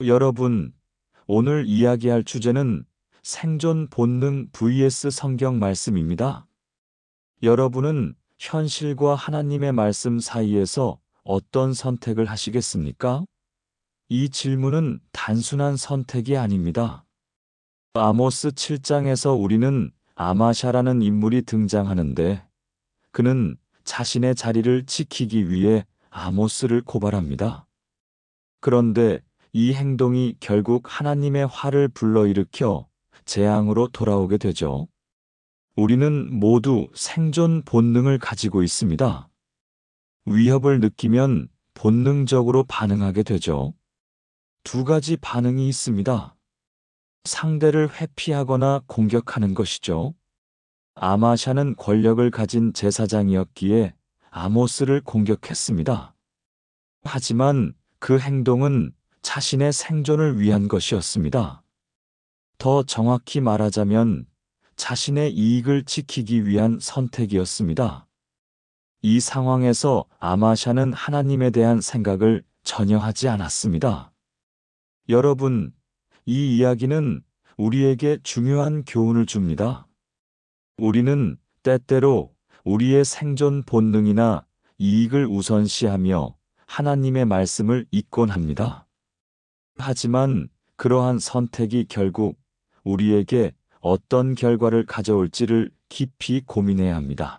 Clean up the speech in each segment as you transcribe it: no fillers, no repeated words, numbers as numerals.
여러분, 오늘 이야기할 주제는 생존 본능 vs 성경 말씀입니다. 여러분은 현실과 하나님의 말씀 사이에서 어떤 선택을 하시겠습니까? 이 질문은 단순한 선택이 아닙니다. 아모스 7장에서 우리는 아마샤라는 인물이 등장하는데 그는 자신의 자리를 지키기 위해 아모스를 고발합니다. 그런데 이 행동이 결국 하나님의 화를 불러일으켜 재앙으로 돌아오게 되죠. 우리는 모두 생존 본능을 가지고 있습니다. 위협을 느끼면 본능적으로 반응하게 되죠. 두 가지 반응이 있습니다. 상대를 회피하거나 공격하는 것이죠. 아마샤는 권력을 가진 제사장이었기에 아모스를 공격했습니다. 하지만 그 행동은 자신의 생존을 위한 것이었습니다. 더 정확히 말하자면 자신의 이익을 지키기 위한 선택이었습니다. 이 상황에서 아마샤는 하나님에 대한 생각을 전혀 하지 않았습니다. 여러분, 이 이야기는 우리에게 중요한 교훈을 줍니다. 우리는 때때로 우리의 생존 본능이나 이익을 우선시하며 하나님의 말씀을 잊곤 합니다. 하지만 그러한 선택이 결국 우리에게 어떤 결과를 가져올지를 깊이 고민해야 합니다.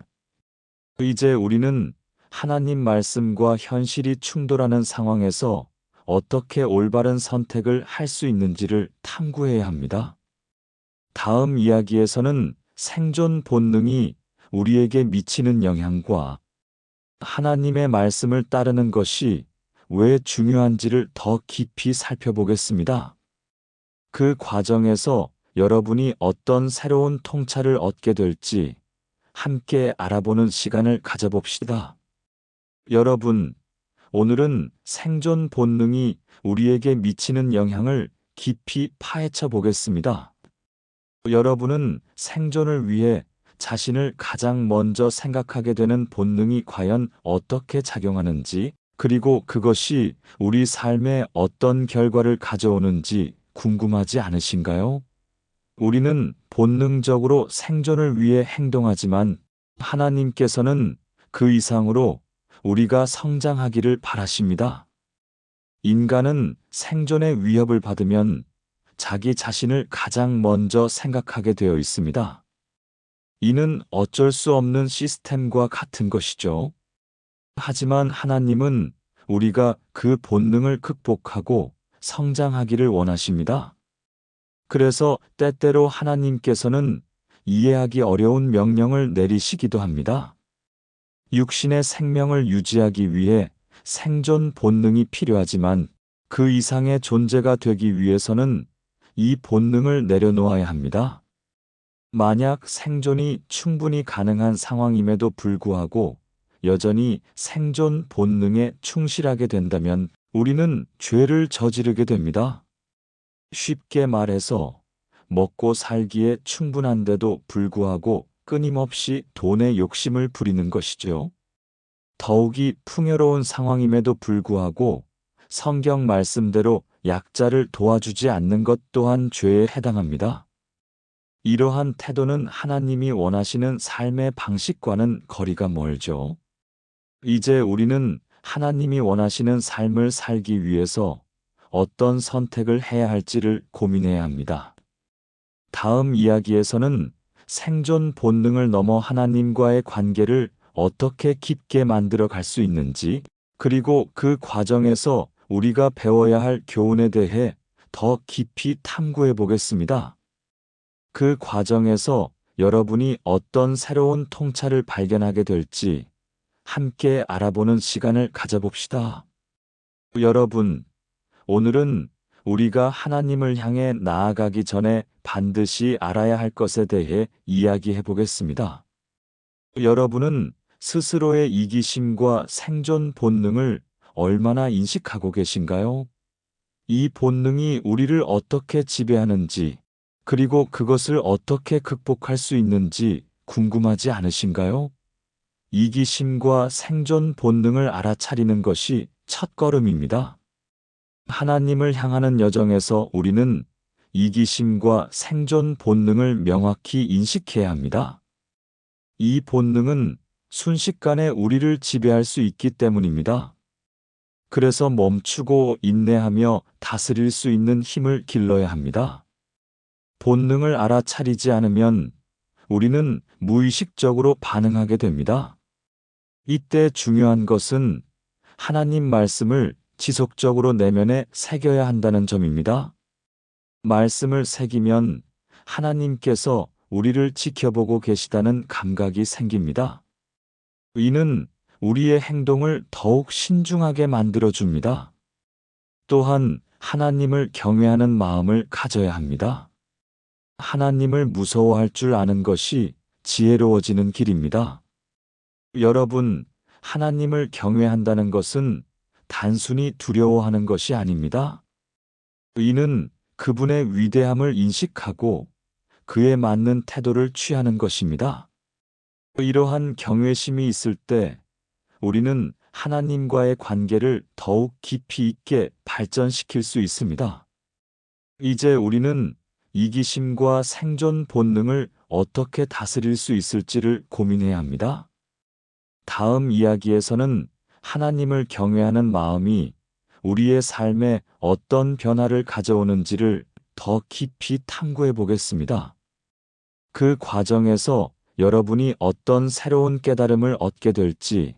이제 우리는 하나님 말씀과 현실이 충돌하는 상황에서 어떻게 올바른 선택을 할 수 있는지를 탐구해야 합니다. 다음 이야기에서는 생존 본능이 우리에게 미치는 영향과 하나님의 말씀을 따르는 것이 왜 중요한지를 더 깊이 살펴보겠습니다. 그 과정에서 여러분이 어떤 새로운 통찰을 얻게 될지 함께 알아보는 시간을 가져봅시다. 여러분, 오늘은 생존 본능이 우리에게 미치는 영향을 깊이 파헤쳐 보겠습니다. 여러분은 생존을 위해 자신을 가장 먼저 생각하게 되는 본능이 과연 어떻게 작용하는지, 그리고 그것이 우리 삶에 어떤 결과를 가져오는지 궁금하지 않으신가요? 우리는 본능적으로 생존을 위해 행동하지만 하나님께서는 그 이상으로 우리가 성장하기를 바라십니다. 인간은 생존의 위협을 받으면 자기 자신을 가장 먼저 생각하게 되어 있습니다. 이는 어쩔 수 없는 시스템과 같은 것이죠. 하지만 하나님은 우리가 그 본능을 극복하고 성장하기를 원하십니다. 그래서 때때로 하나님께서는 이해하기 어려운 명령을 내리시기도 합니다. 육신의 생명을 유지하기 위해 생존 본능이 필요하지만 그 이상의 존재가 되기 위해서는 이 본능을 내려놓아야 합니다. 만약 생존이 충분히 가능한 상황임에도 불구하고 여전히 생존 본능에 충실하게 된다면 우리는 죄를 저지르게 됩니다. 쉽게 말해서 먹고 살기에 충분한데도 불구하고 끊임없이 돈에 욕심을 부리는 것이죠. 더욱이 풍요로운 상황임에도 불구하고 성경 말씀대로 약자를 도와주지 않는 것 또한 죄에 해당합니다. 이러한 태도는 하나님이 원하시는 삶의 방식과는 거리가 멀죠. 이제 우리는 하나님이 원하시는 삶을 살기 위해서 어떤 선택을 해야 할지를 고민해야 합니다. 다음 이야기에서는 생존 본능을 넘어 하나님과의 관계를 어떻게 깊게 만들어 갈 수 있는지, 그리고 그 과정에서 우리가 배워야 할 교훈에 대해 더 깊이 탐구해 보겠습니다. 그 과정에서 여러분이 어떤 새로운 통찰을 발견하게 될지 함께 알아보는 시간을 가져봅시다. 여러분, 오늘은 우리가 하나님을 향해 나아가기 전에 반드시 알아야 할 것에 대해 이야기해 보겠습니다. 여러분은 스스로의 이기심과 생존 본능을 얼마나 인식하고 계신가요? 이 본능이 우리를 어떻게 지배하는지, 그리고 그것을 어떻게 극복할 수 있는지 궁금하지 않으신가요? 이기심과 생존 본능을 알아차리는 것이 첫걸음입니다. 하나님을 향하는 여정에서 우리는 이기심과 생존 본능을 명확히 인식해야 합니다. 이 본능은 순식간에 우리를 지배할 수 있기 때문입니다. 그래서 멈추고 인내하며 다스릴 수 있는 힘을 길러야 합니다. 본능을 알아차리지 않으면 우리는 무의식적으로 반응하게 됩니다. 이때 중요한 것은 하나님 말씀을 지속적으로 내면에 새겨야 한다는 점입니다. 말씀을 새기면 하나님께서 우리를 지켜보고 계시다는 감각이 생깁니다. 이는 우리의 행동을 더욱 신중하게 만들어줍니다. 또한 하나님을 경외하는 마음을 가져야 합니다. 하나님을 무서워할 줄 아는 것이 지혜로워지는 길입니다. 여러분, 하나님을 경외한다는 것은 단순히 두려워하는 것이 아닙니다. 이는 그분의 위대함을 인식하고 그에 맞는 태도를 취하는 것입니다. 이러한 경외심이 있을 때 우리는 하나님과의 관계를 더욱 깊이 있게 발전시킬 수 있습니다. 이제 우리는 이기심과 생존 본능을 어떻게 다스릴 수 있을지를 고민해야 합니다. 다음 이야기에서는 하나님을 경외하는 마음이 우리의 삶에 어떤 변화를 가져오는지를 더 깊이 탐구해 보겠습니다. 그 과정에서 여러분이 어떤 새로운 깨달음을 얻게 될지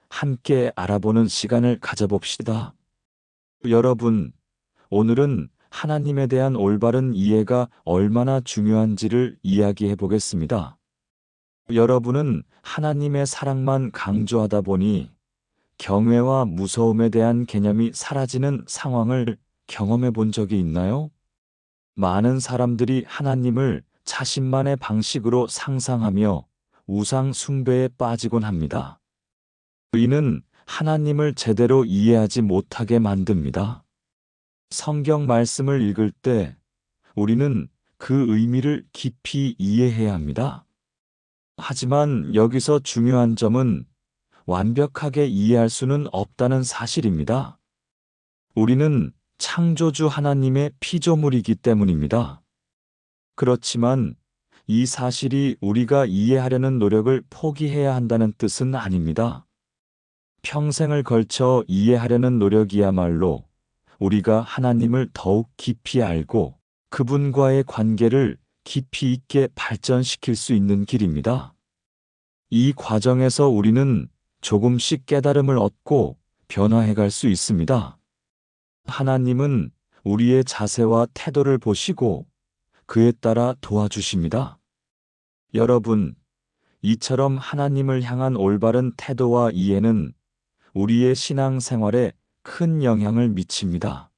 함께 알아보는 시간을 가져봅시다. 여러분, 오늘은 하나님에 대한 올바른 이해가 얼마나 중요한지를 이야기해 보겠습니다. 여러분은 하나님의 사랑만 강조하다 보니 경외와 무서움에 대한 개념이 사라지는 상황을 경험해 본 적이 있나요? 많은 사람들이 하나님을 자신만의 방식으로 상상하며 우상 숭배에 빠지곤 합니다. 이는 하나님을 제대로 이해하지 못하게 만듭니다. 성경 말씀을 읽을 때 우리는 그 의미를 깊이 이해해야 합니다. 하지만 여기서 중요한 점은 완벽하게 이해할 수는 없다는 사실입니다. 우리는 창조주 하나님의 피조물이기 때문입니다. 그렇지만 이 사실이 우리가 이해하려는 노력을 포기해야 한다는 뜻은 아닙니다. 평생을 걸쳐 이해하려는 노력이야말로 우리가 하나님을 더욱 깊이 알고 그분과의 관계를 깊이 있게 발전시킬 수 있는 길입니다. 이 과정에서 우리는 조금씩 깨달음을 얻고 변화해 갈 수 있습니다. 하나님은 우리의 자세와 태도를 보시고 그에 따라 도와주십니다. 여러분, 이처럼 하나님을 향한 올바른 태도와 이해는 우리의 신앙 생활에 큰 영향을 미칩니다.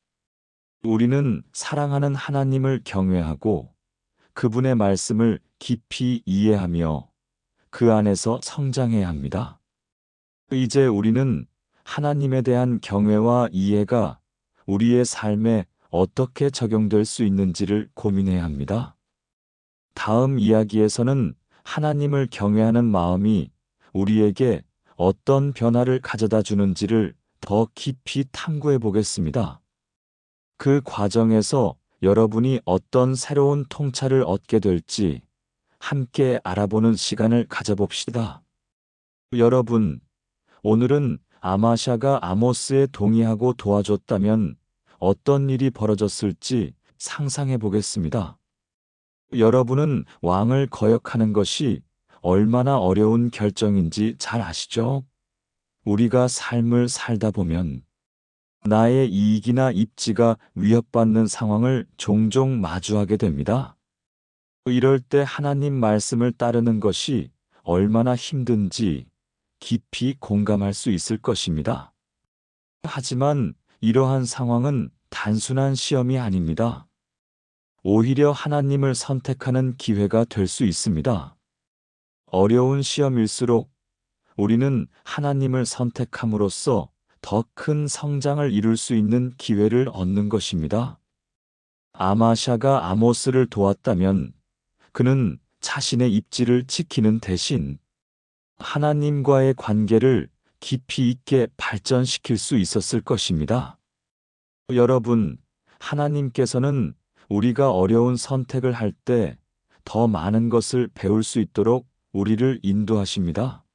우리는 사랑하는 하나님을 경외하고 그분의 말씀을 깊이 이해하며 그 안에서 성장해야 합니다. 이제 우리는 하나님에 대한 경외와 이해가 우리의 삶에 어떻게 적용될 수 있는지를 고민해야 합니다. 다음 이야기에서는 하나님을 경외하는 마음이 우리에게 어떤 변화를 가져다 주는지를 더 깊이 탐구해 보겠습니다. 그 과정에서 여러분이 어떤 새로운 통찰을 얻게 될지 함께 알아보는 시간을 가져봅시다. 여러분, 오늘은 아마샤가 아모스에 동의하고 도와줬다면 어떤 일이 벌어졌을지 상상해 보겠습니다. 여러분은 왕을 거역하는 것이 얼마나 어려운 결정인지 잘 아시죠? 우리가 삶을 살다 보면 나의 이익이나 입지가 위협받는 상황을 종종 마주하게 됩니다. 이럴 때 하나님 말씀을 따르는 것이 얼마나 힘든지 깊이 공감할 수 있을 것입니다. 하지만 이러한 상황은 단순한 시험이 아닙니다. 오히려 하나님을 선택하는 기회가 될 수 있습니다. 어려운 시험일수록 우리는 하나님을 선택함으로써 더 큰 성장을 이룰 수 있는 기회를 얻는 것입니다. 아마샤가 아모스를 도왔다면 그는 자신의 입지를 지키는 대신 하나님과의 관계를 깊이 있게 발전시킬 수 있었을 것입니다. 여러분, 하나님께서는 우리가 어려운 선택을 할 때 더 많은 것을 배울 수 있도록 우리를 인도하십니다.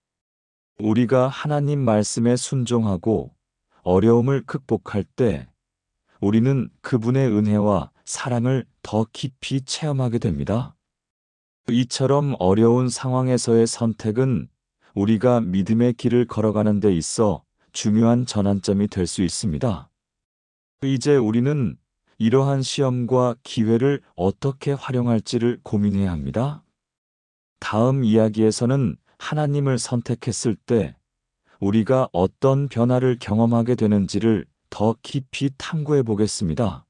우리가 하나님 말씀에 순종하고 어려움을 극복할 때 우리는 그분의 은혜와 사랑을 더 깊이 체험하게 됩니다. 이처럼 어려운 상황에서의 선택은 우리가 믿음의 길을 걸어가는 데 있어 중요한 전환점이 될 수 있습니다. 이제 우리는 이러한 시험과 기회를 어떻게 활용할지를 고민해야 합니다. 다음 이야기에서는 하나님을 선택했을 때 우리가 어떤 변화를 경험하게 되는지를 더 깊이 탐구해 보겠습니다.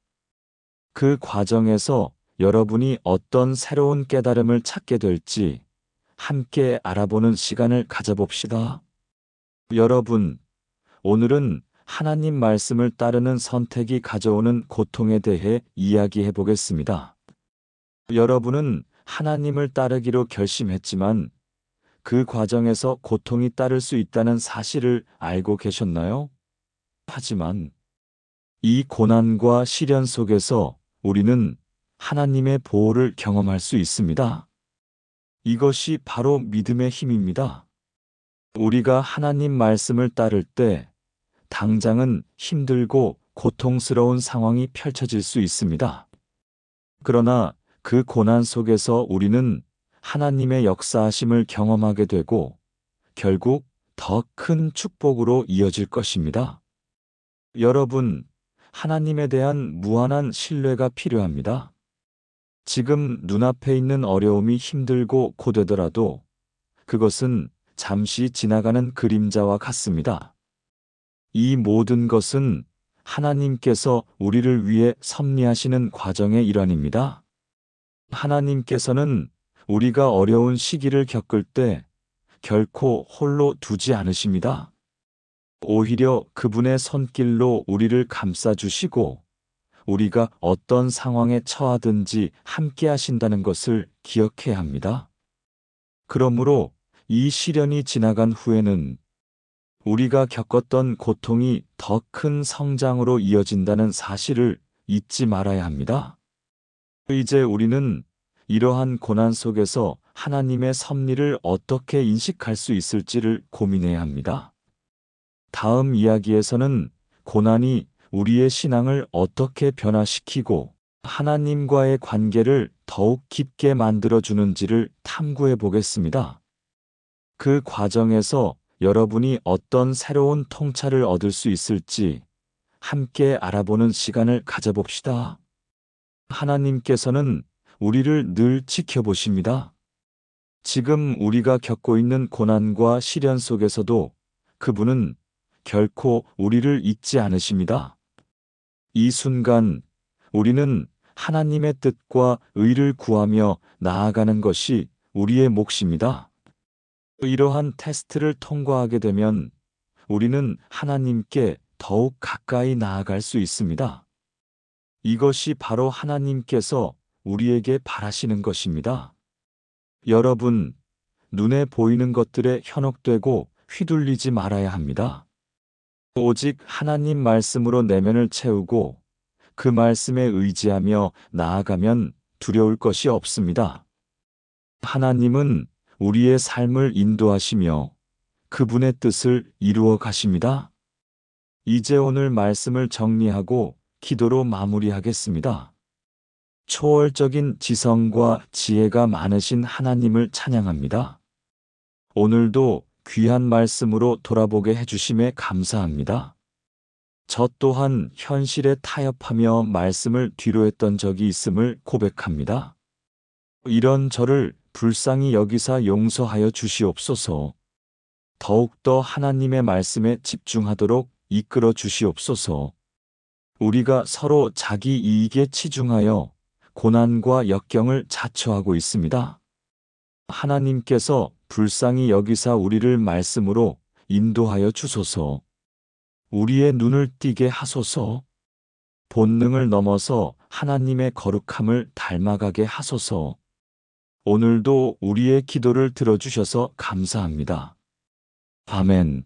그 과정에서 여러분이 어떤 새로운 깨달음을 찾게 될지 함께 알아보는 시간을 가져봅시다. 여러분, 오늘은 하나님 말씀을 따르는 선택이 가져오는 고통에 대해 이야기해 보겠습니다. 여러분은 하나님을 따르기로 결심했지만 그 과정에서 고통이 따를 수 있다는 사실을 알고 계셨나요? 하지만 이 고난과 시련 속에서 우리는 하나님의 보호를 경험할 수 있습니다. 이것이 바로 믿음의 힘입니다. 우리가 하나님 말씀을 따를 때 당장은 힘들고 고통스러운 상황이 펼쳐질 수 있습니다. 그러나 그 고난 속에서 우리는 하나님의 역사하심을 경험하게 되고 결국 더 큰 축복으로 이어질 것입니다. 여러분, 하나님에 대한 무한한 신뢰가 필요합니다. 지금 눈앞에 있는 어려움이 힘들고 고되더라도 그것은 잠시 지나가는 그림자와 같습니다. 이 모든 것은 하나님께서 우리를 위해 섭리하시는 과정의 일환입니다. 하나님께서는 우리가 어려운 시기를 겪을 때 결코 홀로 두지 않으십니다. 오히려 그분의 손길로 우리를 감싸주시고 우리가 어떤 상황에 처하든지 함께 하신다는 것을 기억해야 합니다. 그러므로 이 시련이 지나간 후에는 우리가 겪었던 고통이 더 큰 성장으로 이어진다는 사실을 잊지 말아야 합니다. 이제 우리는 이러한 고난 속에서 하나님의 섭리를 어떻게 인식할 수 있을지를 고민해야 합니다. 다음 이야기에서는 고난이 우리의 신앙을 어떻게 변화시키고 하나님과의 관계를 더욱 깊게 만들어주는지를 탐구해 보겠습니다. 그 과정에서 여러분이 어떤 새로운 통찰을 얻을 수 있을지 함께 알아보는 시간을 가져봅시다. 하나님께서는 우리를 늘 지켜보십니다. 지금 우리가 겪고 있는 고난과 시련 속에서도 그분은 결코 우리를 잊지 않으십니다. 이 순간 우리는 하나님의 뜻과 의를 구하며 나아가는 것이 우리의 몫입니다. 이러한 테스트를 통과하게 되면 우리는 하나님께 더욱 가까이 나아갈 수 있습니다. 이것이 바로 하나님께서 우리에게 바라시는 것입니다. 여러분, 눈에 보이는 것들에 현혹되고 휘둘리지 말아야 합니다. 오직 하나님 말씀으로 내면을 채우고 그 말씀에 의지하며 나아가면 두려울 것이 없습니다. 하나님은 우리의 삶을 인도하시며 그분의 뜻을 이루어 가십니다. 이제 오늘 말씀을 정리하고 기도로 마무리하겠습니다. 초월적인 지성과 지혜가 많으신 하나님을 찬양합니다. 오늘도 귀한 말씀으로 돌아보게 해주심에 감사합니다. 저 또한 현실에 타협하며 말씀을 뒤로했던 적이 있음을 고백합니다. 이런 저를 불쌍히 여기사 용서하여 주시옵소서. 더욱더 하나님의 말씀에 집중하도록 이끌어 주시옵소서. 우리가 서로 자기 이익에 치중하여 고난과 역경을 자초하고 있습니다. 하나님께서 불쌍히 여기사 우리를 말씀으로 인도하여 주소서. 우리의 눈을 띄게 하소서. 본능을 넘어서 하나님의 거룩함을 닮아가게 하소서. 오늘도 우리의 기도를 들어주셔서 감사합니다. 아멘.